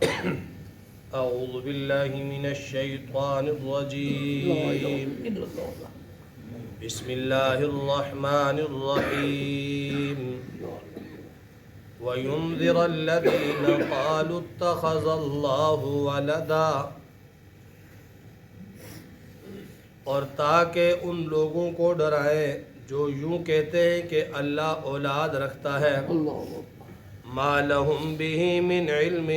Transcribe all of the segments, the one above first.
أعوذ بالله من الشيطان الرجيم. بسم الله الرحمن الرحيم. وينذر الذين قالوا اتخذ الله ولدا، اور تاکہ ان لوگوں کو ڈرائے جو یوں کہتے ہیں کہ اللہ اولاد رکھتا ہے. ما لهم به من علم،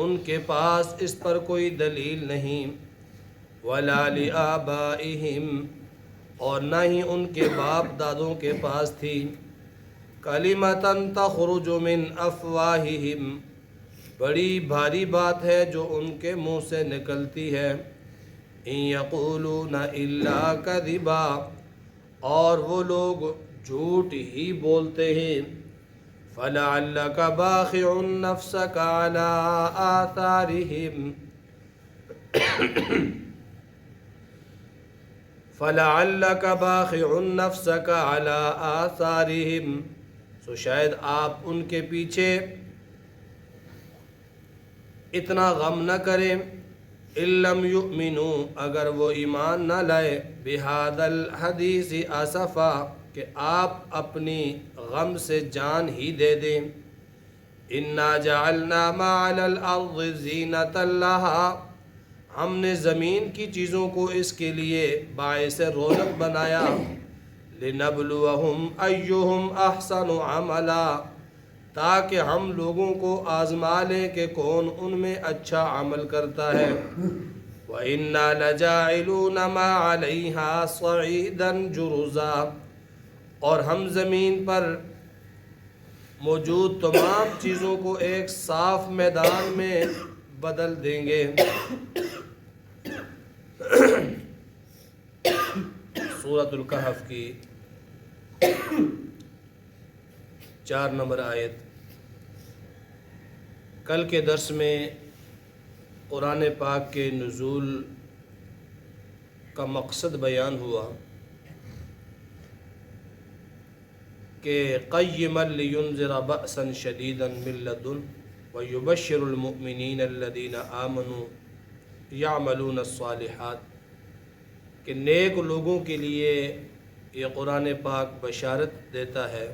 ان کے پاس اس پر کوئی دلیل نہیں. ولا لآبائهم، اور نہ ہی ان کے باپ دادوں کے پاس تھی. کلمۃ تخرج من افواہہم، بڑی بھاری بات ہے جو ان کے منہ سے نکلتی ہے. ان یقولون الا کذبا، اور وہ لوگ جھوٹ ہی بولتے ہیں. فلعلک باخع نفسک علی آثارہم، فلعلک باخع نفسک علی آثارہم، سو شاید آپ ان کے پیچھے اتنا غم نہ کریں. ان لم یؤمنوا، اگر وہ ایمان نہ لائے. بہذا الحدیث اسفا، کہ آپ اپنی غم سے جان ہی دے دیں. انا جعلنا ما علی الارض زینۃ لہا، ہم نے زمین کی چیزوں کو اس کے لیے باعث رونق بنایا. لنبلوہم ایہم احسن عملا، تاکہ ہم لوگوں کو آزما لیں کہ کون ان میں اچھا عمل کرتا ہے. وَإِنَّا لَجَاعِلُونَ مَا عَلَيْهَا صَعِيدًا جُرُزًا، اور ہم زمین پر موجود تمام چیزوں کو ایک صاف میدان میں بدل دیں گے. سورۃ الکہف کی 4 نمبر آیت. کل کے درس میں قرآن پاک کے نزول کا مقصد بیان ہوا کہ قیما لینذر بأسا شدیدا من لدن ویبشر المؤمنین الذین آمنوا یعملون الصالحات، کہ نیک لوگوں کے لیے یہ قرآن پاک بشارت دیتا ہے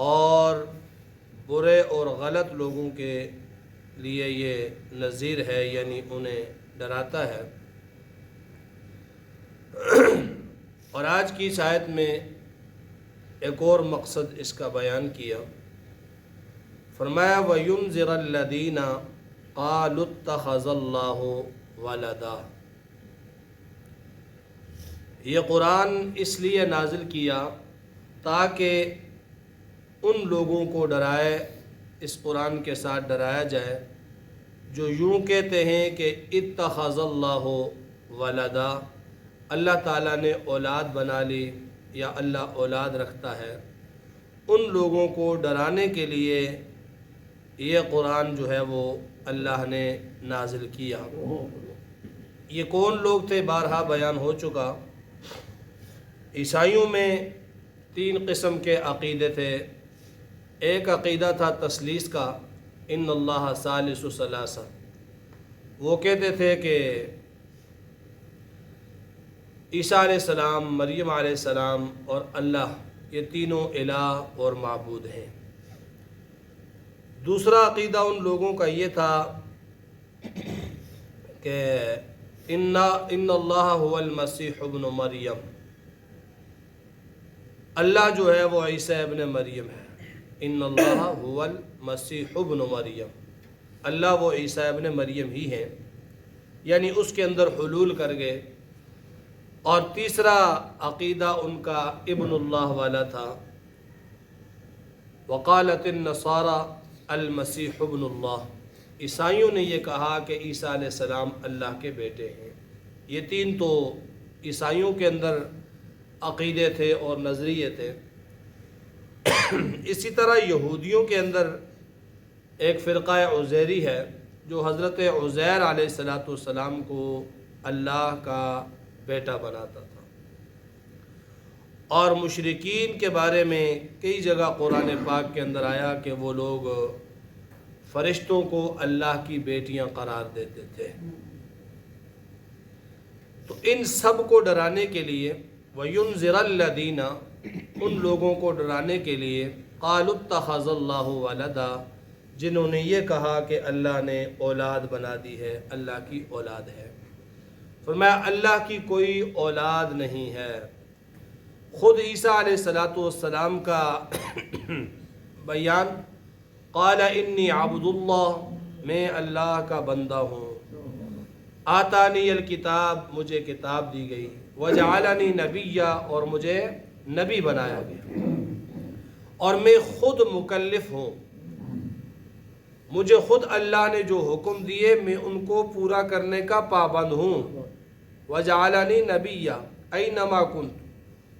اور برے اور غلط لوگوں کے لیے یہ نذیر ہے، یعنی انہیں ڈراتا ہے. اور آج کی اس آیت میں ایک اور مقصد اس کا بیان کیا. فرمایا وَيُنذِرَ الَّذِينَ قَالُوا اتَّخَذَ اللَّهُ وَلَدًا، یہ قرآن اس لیے نازل کیا تاکہ ان لوگوں کو ڈرائے، اس قرآن کے ساتھ ڈرایا جائے جو یوں کہتے ہیں کہ اتخذ اللہ ولدا، اللہ تعالیٰ نے اولاد بنا لی یا اللہ اولاد رکھتا ہے. ان لوگوں کو ڈرانے کے لیے یہ قرآن جو ہے وہ اللہ نے نازل کیا. یہ کون لوگ تھے بارہا بیان ہو چکا. عیسائیوں میں 3 قسم کے عقیدے تھے. ایک عقیدہ تھا تثلیث کا، ان اللہ ثالث ثلاثہ. وہ کہتے تھے کہ عیسیٰ علیہ السلام، مریم علیہ السلام اور اللہ یہ تینوں الہ اور معبود ہیں. دوسرا عقیدہ ان لوگوں کا یہ تھا کہ ان اللہ هو المسیح ابن مریم، اللہ جو ہے وہ عیسیٰ ابن مریم ہے. ان اللہ هو المسیح ابن مریم، اللہ وہ عیسیٰ ابن مریم ہی ہیں، یعنی اس کے اندر حلول کر گئے. اور تیسرا عقیدہ ان کا ابن اللہ والا تھا. وقالت النصارى المسیح ابن اللہ، عیسائیوں نے یہ کہا کہ عیسیٰ علیہ السلام اللہ کے بیٹے ہیں. یہ 3 تو عیسائیوں کے اندر عقیدے تھے اور نظریے تھے. اسی طرح یہودیوں کے اندر ایک فرقہ عزیری ہے جو حضرت عزیر علیہ السلام کو اللہ کا بیٹا بناتا تھا. اور مشرکین کے بارے میں کئی جگہ قرآن پاک کے اندر آیا کہ وہ لوگ فرشتوں کو اللہ کی بیٹیاں قرار دیتے تھے۔ تو ان سب کو ڈرانے کے لیے وَيُنذِرَ الَّذِينَ ان لوگوں کو ڈرانے کے لیے قَالُوا اتَّخَذَ اللَّهُ وَلَدًا جنہوں نے یہ کہا کہ اللہ نے اولاد بنا دی ہے، اللہ کی اولاد ہے۔ فرمایا اللہ کی کوئی اولاد نہیں ہے۔ خود عیسیٰ علیہ السلام کا بیان قال انی عبد اللہ، میں اللہ کا بندہ ہوں، آتانی الکتاب مجھے کتاب دی گئی، وجعلنی نبیا اور مجھے نبی بنایا گیا، اور میں خود مکلف ہوں، مجھے خود اللہ نے جو حکم دیے میں ان کو پورا کرنے کا پابند ہوں۔ وجعلنی نبیا اینما کنت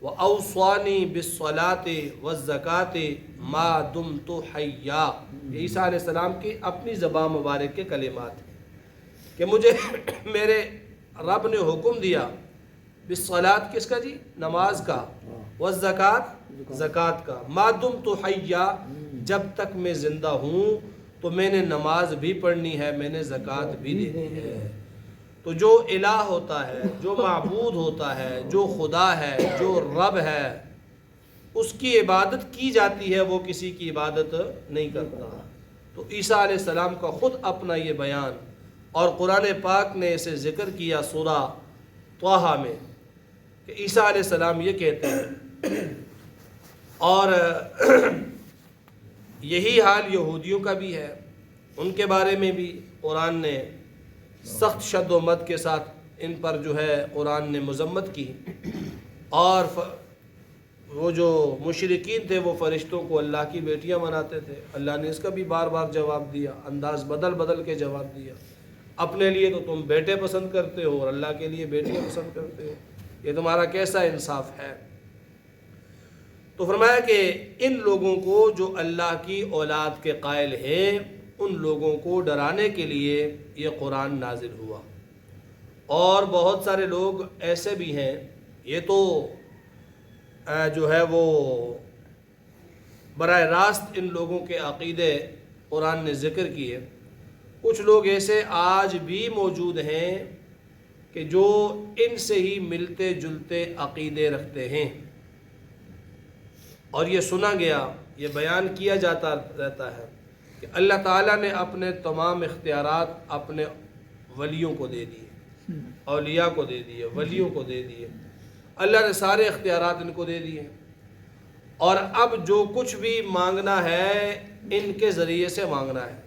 وَأَوْصَانِي بِالصَّلَاةِ وَالزَّكَاةِ مَا دُمْتُ حَيًّا، عیسیٰ علیہ السلام کی اپنی زبان مبارک کے کلمات ہیں کہ مجھے میرے رب نے حکم دیا بالصلاۃ کس کا جی؟ نماز کا، والزکاۃ زکوٰۃ کا، ما دمت حیا جب تک میں زندہ ہوں تو میں نے نماز بھی پڑھنی ہے، میں نے زکوٰۃ بھی دینی ہے۔ تو جو الہ ہوتا ہے، جو معبود ہوتا ہے، جو خدا ہے، جو رب ہے، اس کی عبادت کی جاتی ہے، وہ کسی کی عبادت نہیں کرتا۔ تو عیسیٰ علیہ السلام کا خود اپنا یہ بیان، اور قرآن پاک نے اسے ذکر کیا سورہ طٰہٰ میں کہ عیسیٰ علیہ السلام یہ کہتے ہیں، اور یہی حال یہودیوں کا بھی ہے، ان کے بارے میں بھی قرآن نے سخت شد و مد کے ساتھ ان پر جو ہے قرآن نے مذمت کی، اور وہ جو مشرکین تھے وہ فرشتوں کو اللہ کی بیٹیاں مناتے تھے۔ اللہ نے اس کا بھی بار بار جواب دیا، انداز بدل بدل کے جواب دیا۔ اپنے لیے تو تم بیٹے پسند کرتے ہو اور اللہ کے لیے بیٹیاں پسند کرتے ہو، یہ تمہارا کیسا انصاف ہے؟ تو فرمایا کہ ان لوگوں کو جو اللہ کی اولاد کے قائل ہیں، ان لوگوں کو ڈرانے کے لیے یہ قرآن نازل ہوا۔ اور بہت سارے لوگ ایسے بھی ہیں، یہ تو جو ہے وہ براہ راست ان لوگوں کے عقیدے قرآن نے ذکر کیے، کچھ لوگ ایسے آج بھی موجود ہیں کہ جو ان سے ہی ملتے جلتے عقیدے رکھتے ہیں، اور یہ سنا گیا، یہ بیان کیا جاتا رہتا ہے کہ اللہ تعالیٰ نے اپنے تمام اختیارات اپنے ولیوں کو دے دیے، اولیاء کو دے دیے، ولیوں کو دے دیے، اللہ نے سارے اختیارات ان کو دے دیے، اور اب جو کچھ بھی مانگنا ہے ان کے ذریعے سے مانگنا ہے۔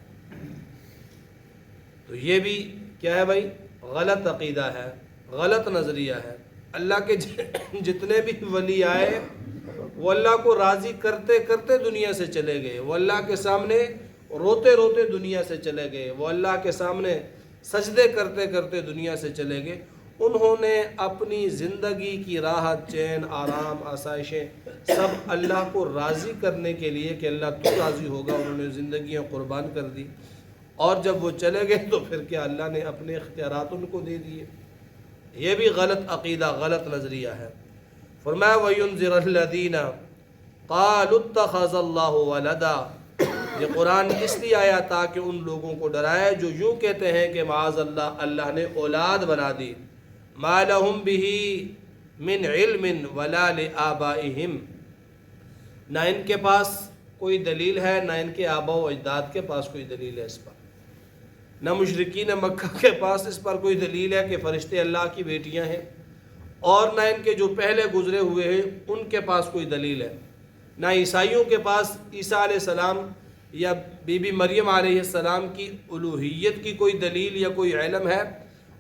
تو یہ بھی کیا ہے بھائی؟ غلط عقیدہ ہے، غلط نظریہ ہے۔ اللہ کے جتنے بھی ولی آئے وہ اللہ کو راضی کرتے کرتے دنیا سے چلے گئے، وہ اللہ کے سامنے روتے روتے دنیا سے چلے گئے، وہ اللہ کے سامنے سجدے کرتے کرتے دنیا سے چلے گئے۔ انہوں نے اپنی زندگی کی راحت، چین، آرام، آسائشیں سب اللہ کو راضی کرنے کے لیے کہ اللہ تو راضی ہوگا، انہوں نے زندگیاں قربان کر دی، اور جب وہ چلے گئے تو پھر کیا اللہ نے اپنے اختیارات ان کو دے دیے۔ یہ بھی غلط عقیدہ، غلط نظریہ ہے۔ فرمایا وَيُنذِرَ الَّذِينَ قَالُوا اتَّخَذَ اللَّهُ وَلَدًا، یہ قرآن اس لیے آیا تاکہ ان لوگوں کو ڈرائے جو یوں کہتے ہیں کہ معاذ اللہ، اللہ نے اولاد بنا دی، مَا لَهُم بِهِ مِنْ عِلْمٍ وَلَا لِآبَائِهِمْ، نہ ان کے پاس کوئی دلیل ہے، نہ ان کے آباء و اجداد کے پاس کوئی دلیل ہے اس پر، نہ مشرکین مکہ کے پاس اس پر کوئی دلیل ہے کہ فرشتے اللہ کی بیٹیاں ہیں، اور نہ ان کے جو پہلے گزرے ہوئے ہیں ان کے پاس کوئی دلیل ہے، نہ عیسائیوں کے پاس عیسیٰ علیہ السلام یا بی بی مریم علیہ السلام کی الوہیت کی کوئی دلیل یا کوئی علم ہے،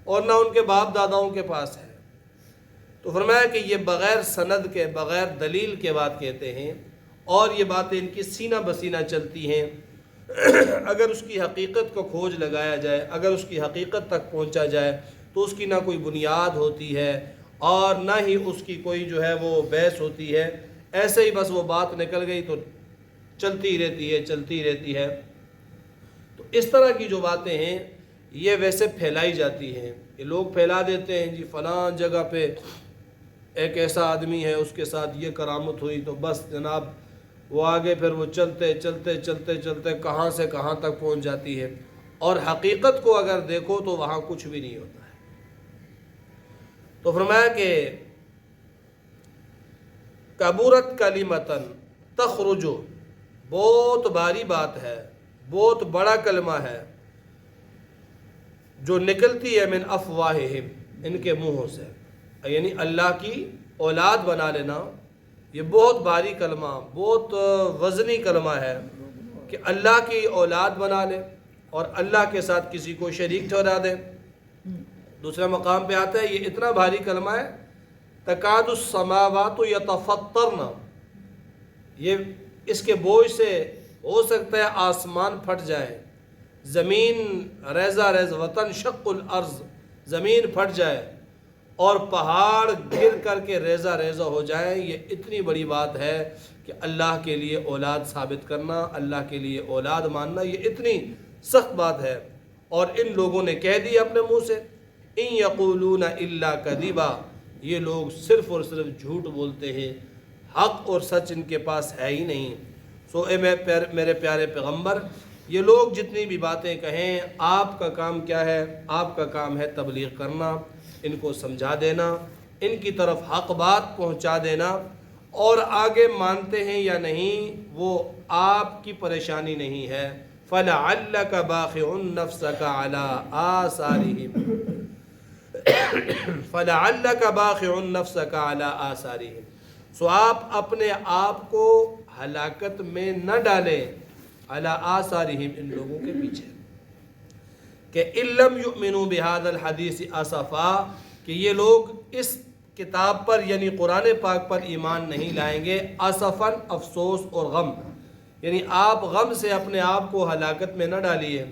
اور نہ ان کے باپ داداؤں کے پاس ہے۔ تو فرمایا کہ یہ بغیر سند کے، بغیر دلیل کے بات کہتے ہیں، اور یہ باتیں ان کی سینہ بسینہ چلتی ہیں۔ اگر اس کی حقیقت کو کھوج لگایا جائے، اگر اس کی حقیقت تک پہنچا جائے تو اس کی نہ کوئی بنیاد ہوتی ہے اور نہ ہی اس کی کوئی جو ہے وہ بحث ہوتی ہے، ایسے ہی بس وہ بات نکل گئی تو چلتی رہتی ہے، چلتی رہتی ہے۔ تو اس طرح کی جو باتیں ہیں یہ ویسے پھیلائی جاتی ہیں، یہ لوگ پھیلا دیتے ہیں جی فلاں جگہ پہ ایک ایسا آدمی ہے، اس کے ساتھ یہ کرامت ہوئی تو بس جناب وہ آگے پھر وہ چلتے چلتے چلتے چلتے کہاں سے کہاں تک پہنچ جاتی ہے، اور حقیقت کو اگر دیکھو تو وہاں کچھ بھی نہیں ہوتا ہے۔ تو فرمایا کہ کبورت کلمتن تخرج، بہت باری بات ہے، بہت بڑا کلمہ ہے جو نکلتی ہے من افواہہم، ان کے منہوں سے، یعنی اللہ کی اولاد بنا لینا، یہ بہت بھاری کلمہ، بہت وزنی کلمہ ہے کہ اللہ کی اولاد بنا لے اور اللہ کے ساتھ کسی کو شریک ٹھہرا دے۔ دوسرے مقام پہ آتا ہے یہ اتنا بھاری کلمہ ہے تکاد السماوات یتفطرن، یہ اس کے بوجھ سے ہو سکتا ہے آسمان پھٹ جائے، زمین ریزہ ریز، وطن شق الارض، زمین پھٹ جائے اور پہاڑ گر کر کے ریزہ ریزہ ہو جائیں۔ یہ اتنی بڑی بات ہے کہ اللہ کے لیے اولاد ثابت کرنا، اللہ کے لیے اولاد ماننا، یہ اتنی سخت بات ہے۔ اور ان لوگوں نے کہہ دیا اپنے منہ سے، ان یقولون الا کذبا، یہ لوگ صرف اور صرف جھوٹ بولتے ہیں، حق اور سچ ان کے پاس ہے ہی نہیں۔ سو اے میرے پیارے پیغمبر، یہ لوگ جتنی بھی باتیں کہیں، آپ کا کام کیا ہے؟ آپ کا کام ہے تبلیغ کرنا، ان کو سمجھا دینا، ان کی طرف حق بات پہنچا دینا، اور آگے مانتے ہیں یا نہیں وہ آپ کی پریشانی نہیں ہے۔ فَلَعَلَّكَ بَاخِعٌ نَفْسَكَ عَلَىٰ آثَارِهِمْ فَلَعَلَّكَ بَاخِعٌ نَفْسَكَ عَلَىٰ آثَارِهِمْ، سو آپ اپنے آپ کو ہلاکت میں نہ ڈالیں، عَلَىٰ آثَارِهِمْ، ان لوگوں کے پیچھے، کہ إِن لَّمْ يُؤْمِنُوا بِهَذَا الْحَدِيثِ أَسَفًا، کہ یہ لوگ اس کتاب پر یعنی قرآن پاک پر ایمان نہیں لائیں گے، اسفاً، افسوس اور غم، یعنی آپ غم سے اپنے آپ کو ہلاکت میں نہ ڈالیے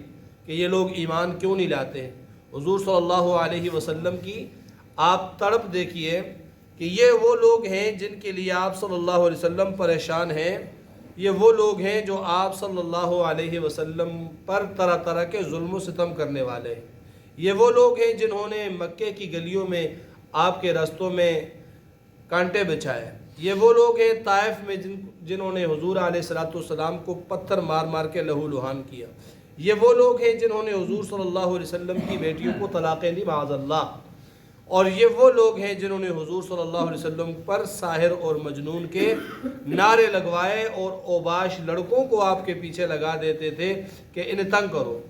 کہ یہ لوگ ایمان کیوں نہیں لاتے۔ حضور صلی اللہ علیہ وسلم کی آپ تڑپ دیکھیے کہ یہ وہ لوگ ہیں جن کے لیے آپ صلی اللہ علیہ وسلم پریشان ہیں، یہ وہ لوگ ہیں جو آپ صلی اللہ علیہ وسلم پر طرح طرح کے ظلم و ستم کرنے والے ہیں، یہ وہ لوگ ہیں جنہوں نے مکے کی گلیوں میں آپ کے رستوں میں کانٹے بچھائے، یہ وہ لوگ ہیں طائف میں جنہوں نے حضور علیہ السلام کو پتھر مار مار کے لہو لہان کیا، یہ وہ لوگ ہیں جنہوں نے حضور صلی اللہ علیہ وسلم کی بیٹیوں کو طلاقیں دی معاذ اللہ، اور یہ وہ لوگ ہیں جنہوں نے حضور صلی اللہ علیہ وسلم پر ساحر اور مجنون کے نعرے لگوائے اور اوباش لڑکوں کو آپ کے پیچھے لگا دیتے تھے کہ انہیں تنگ کرو،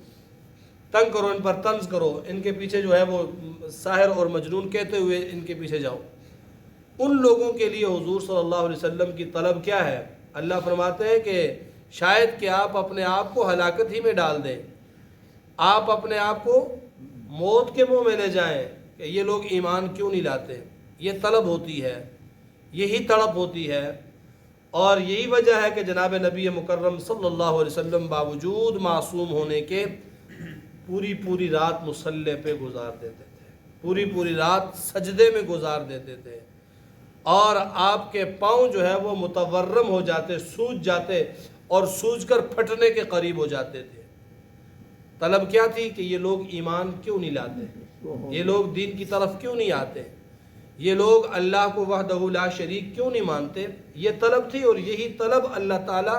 ان پر طنز کرو، ان کے پیچھے جو ہے وہ ساحر اور مجنون کہتے ہوئے ان کے پیچھے جاؤ۔ ان لوگوں کے لیے حضور صلی اللہ علیہ وسلم کی طلب کیا ہے؟ اللہ فرماتے ہیں کہ شاید کہ آپ اپنے آپ کو ہلاکت ہی میں ڈال دیں، آپ اپنے آپ کو موت کے منہ میں لے جائیں کہ یہ لوگ ایمان کیوں نہیں لاتے۔ یہ طلب ہوتی ہے، یہی تڑپ ہوتی ہے، اور یہی وجہ ہے کہ جناب نبی مکرم صلی اللہ علیہ وسلم باوجود معصوم ہونے کے پوری رات مصلی پہ گزار دیتے تھے، پوری رات سجدے میں گزار دیتے تھے، اور آپ کے پاؤں جو ہے وہ متورم ہو جاتے، سوج جاتے اور سوج کر پھٹنے کے قریب ہو جاتے تھے۔ طلب کیا تھی کہ یہ لوگ ایمان کیوں نہیں لاتے، یہ لوگ دین کی طرف کیوں نہیں آتے، یہ لوگ اللہ کو وحدہ لا شریک کیوں نہیں مانتے، یہ طلب تھی، اور یہی طلب اللہ تعالی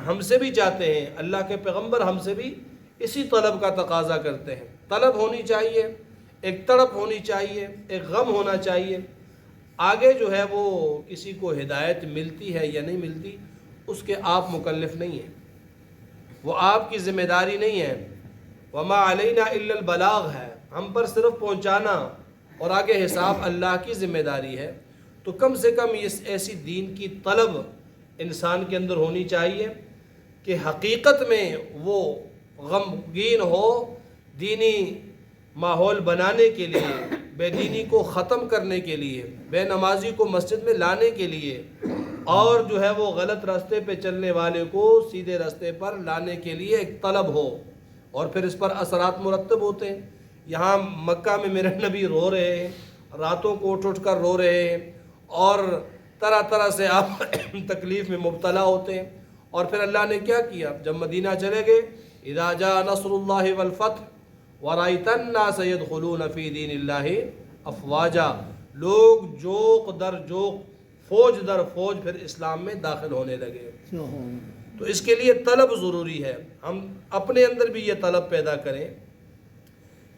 ہم سے بھی چاہتے ہیں، اللہ کے پیغمبر ہم سے بھی اسی طلب کا تقاضا کرتے ہیں۔ طلب ہونی چاہیے، ایک تڑپ ہونی چاہیے، ایک غم ہونا چاہیے، آگے جو ہے وہ کسی کو ہدایت ملتی ہے یا نہیں ملتی اس کے آپ مکلف نہیں ہیں، وہ آپ کی ذمہ داری نہیں ہے، وما علینا الا البلاغ ہے، ہم پر صرف پہنچانا اور آگے حساب اللہ کی ذمہ داری ہے۔ تو کم سے کم اس ایسی دین کی طلب انسان کے اندر ہونی چاہیے کہ حقیقت میں وہ غمگین ہو، دینی ماحول بنانے کے لیے، بے دینی کو ختم کرنے کے لیے، بے نمازی کو مسجد میں لانے کے لیے، اور جو ہے وہ غلط راستے پہ چلنے والے کو سیدھے راستے پر لانے کے لیے ایک طلب ہو، اور پھر اس پر اثرات مرتب ہوتے ہیں۔ یہاں مکہ میں میرے نبی رو رہے ہیں، راتوں کو اٹھ کر رو رہے ہیں، اور طرح طرح سے آپ تکلیف میں مبتلا ہوتے ہیں، اور پھر اللہ نے کیا کیا؟ جب مدینہ چلے گئے، اذا جاء نصر اللہ والفتح ورأیت الناس يدخلون فی دین اللہ افواجا، لوگ جوق در جوق فوج در فوج پھر اسلام میں داخل ہونے لگے۔ تو اس کے لیے طلب ضروری ہے، ہم اپنے اندر بھی یہ طلب پیدا کریں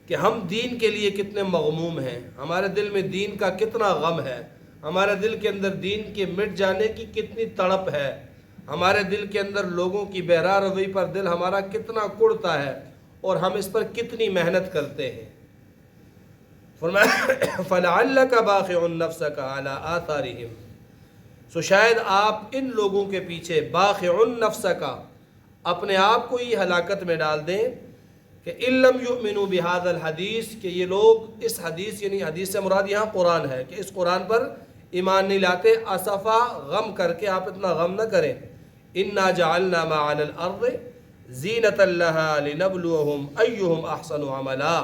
کہ ہم دین کے لیے کتنے مغموم ہیں، ہمارے دل میں دین کا کتنا غم ہے، ہمارے دل کے اندر دین کے مٹ جانے کی کتنی تڑپ ہے، ہمارے دل کے اندر لوگوں کی بہرا روی پر دل ہمارا کتنا کڑتا ہے اور ہم اس پر کتنی محنت کرتے ہیں۔ فرمایا فَلَعَلَّكَ بَاخِعٌ نَفْسَكَ عَلَىٰ آثَارِهِمْ، سو شاید آپ ان لوگوں کے پیچھے باخع نفسک، اپنے آپ کو یہ ہلاکت میں ڈال دیں کہ ان لم یؤمنوا بہذا الحدیث، کہ یہ لوگ اس حدیث یعنی حدیث سے مراد یہاں قرآن ہے کہ اس قرآن پر ایمان نہیں لاتے، اسفا غم کر کے آپ اتنا غم نہ کریں۔ انا جعلنا ما علی الارض زینۃ لها لنبلوہم ایہم احسن عملا،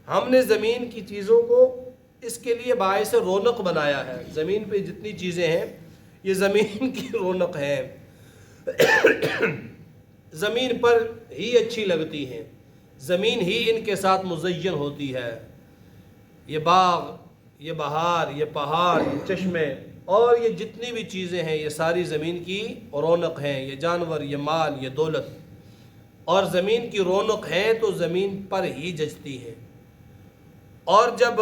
ہم نے زمین کی چیزوں کو اس کے لیے باعث رونق بنایا ہے، زمین پہ جتنی چیزیں ہیں یہ زمین کی رونق ہے، زمین پر ہی اچھی لگتی ہیں، زمین ہی ان کے ساتھ مزین ہوتی ہے، یہ باغ، یہ بہار، یہ پہاڑ، یہ چشمے اور یہ جتنی بھی چیزیں ہیں یہ ساری زمین کی رونق ہیں، یہ جانور، یہ مال، یہ دولت، اور زمین کی رونق ہیں تو زمین پر ہی جچتی ہے۔ اور جب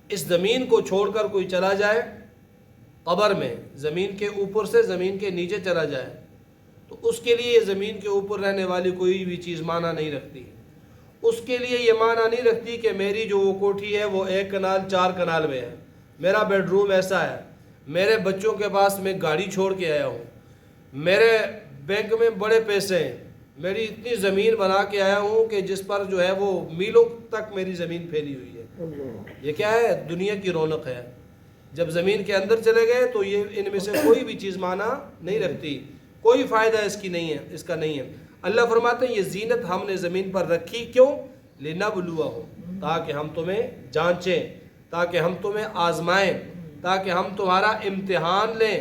اس زمین کو چھوڑ کر کوئی چلا جائے قبر میں، زمین کے اوپر سے زمین کے نیچے چلا جائے، تو اس کے لیے یہ زمین کے اوپر رہنے والی کوئی بھی چیز معنی نہیں رکھتی، اس کے لیے یہ معنی نہیں رکھتی کہ میری جو وہ کوٹھی ہے وہ 1 کنال 4 کنال میں ہے، میرا بیڈ روم ایسا ہے، میرے بچوں کے پاس میں گاڑی چھوڑ کے آیا ہوں، میرے بینک میں بڑے پیسے ہیں، میری اتنی زمین بنا کے آیا ہوں کہ جس پر جو ہے وہ میلوں تک میری زمین پھیلی ہوئی ہے۔ یہ کیا ہے؟ دنیا کی رونق ہے۔ جب زمین کے اندر چلے گئے تو یہ ان میں سے کوئی بھی چیز معنی نہیں رکھتی، کوئی فائدہ اس کا نہیں ہے۔ اللہ فرماتے ہیں یہ زینت ہم نے زمین پر رکھی، کیوں؟ لِنَبْلُوَهُمْ، تاکہ ہم تمہیں جانچیں، تاکہ ہم تمہیں آزمائیں، تاکہ ہم تمہارا امتحان لیں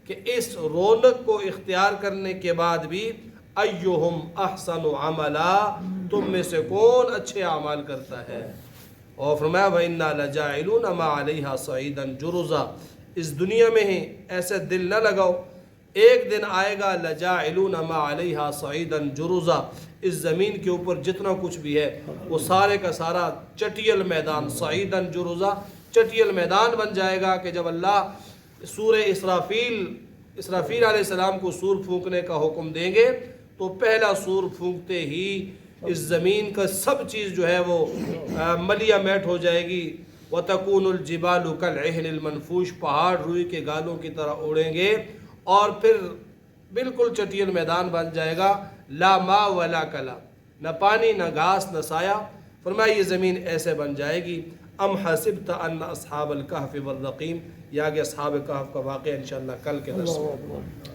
کہ اس رونق کو اختیار کرنے کے بعد بھی ایہم احسن عملا، تم میں سے کون اچھے اعمال کرتا ہے۔ اور فرمایا وَإِنَّا لَجَاعِلُونَ مَا عَلَيْهَا صَعِيدًا جُرُزًا، اس دنیا میں ہی ایسے دل نہ لگاؤ، ایک دن آئے گا لَجَاعِلُونَ مَا عَلَيْهَا صَعِيدًا جُرُزًا، اس زمین کے اوپر جتنا کچھ بھی ہے وہ سارے کا سارا چٹیل میدان، صعیداً جرزا، چٹیل میدان بن جائے گا کہ جب اللہ سورہ اسرافیل علیہ السلام کو سور پھونکنے کا حکم دیں گے تو پہلا سور پھونکتے ہی اس زمین کا سب چیز جو ہے وہ ملیا میٹ ہو جائے گی۔ وَتَكُونُ الْجِبَالُ كَالْعِهْنِ الْمَنْفُوشِ، پہاڑ روئی کے گالوں کی طرح اڑیں گے اور پھر بالکل چٹیل میدان بن جائے گا، لا ماء ولا کلا، نہ پانی نہ گھاس نہ سایہ۔ فرمایا یہ زمین ایسے بن جائے گی۔ ام حسبت ان اصحاب الکہف والرقیم، یہ آگے اصحاب کہف کا واقعہ انشاءاللہ کل کے درس میں۔